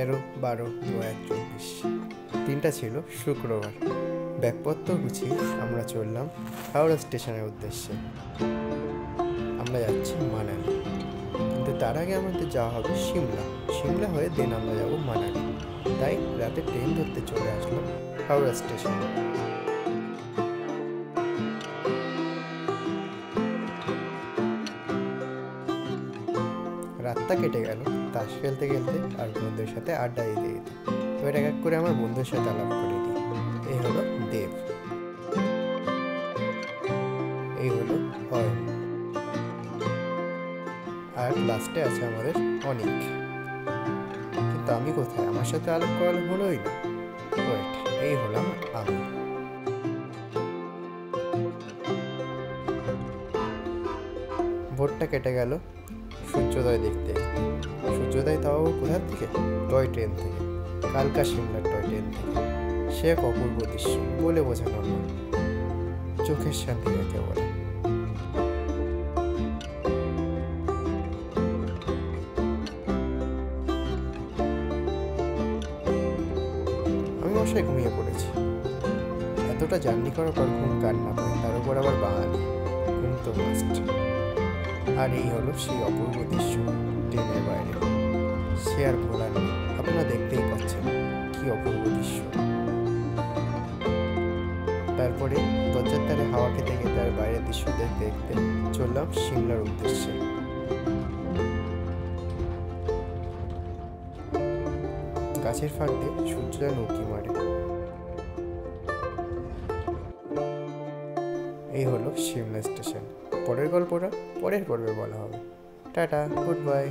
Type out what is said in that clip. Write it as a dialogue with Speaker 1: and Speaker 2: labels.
Speaker 1: 13/12/2024। দিনটা ছিল শুক্রবার। ব্যাগপত্র গুছিয়ে আমরা চললাম হাওড়া স্টেশনের উদ্দেশ্যে। আমরা যাচ্ছি মানালি, কিন্তু তার আগে আমাদের যাওয়া হবে সিমলা হয়ে দেন আমরা যাবো মানালি। তাই রাতে ট্রেন ধরতে চলে আসলাম হাওড়া স্টেশনে। রাতটা কেটে গেল তাস খেলতে খেলতে আর বন্ধুদের সাথে আড্ডা দিতে দিতে। এবার এক এক করে আমার বন্ধুর সাথে আলাপ করে দিই। এই হলো দেব, এই হলো অয়ন, আর লাস্টে আছে আমাদের অনিক। কিন্তু আমি কোথায়? আমার সাথে আলাপ করা হলোই না। ওয়েট, এই হলাম আমি। ভোরটা কেটে গেল সূর্যোদয় দেখতে। সূর্যোদয় তাও কোথার থেকে? টয় ট্রেন থেকে, কালকা সিমলার টয় ট্রেন থেকে। সে এক অপূর্ব দৃশ্য, বলে বোঝানোর নয়। চোখের শান্তি যাকে বলে। আমি মশায় ঘুমিয়ে পড়েছি। এতটা জার্নি করার পর ঘুম কার না পায়, তার উপর আবার বাঙালি, ঘুম তো মাস্ট। আর এই হলো সেই অপূর্ব দৃশ্য ট্রেনের বাইরে। সে আর ভোলার নেই, আপনারা দেখতেই পাচ্ছেন কি অপূর্ব দৃশ্য। তারপরে দরজার ধারে হাওয়া খেতে খেতে আর বাইরের দৃশ্য দেখতে দেখতে চললাম সিমলার উদ্দেশ্যে। গাছের ফাঁক দিয়ে সূর্য যেন উঁকি মারে। এই হলো সিমলা স্টেশন। পরের গল্পটা পরের পর্বে বলা হবে। Tata, good bye.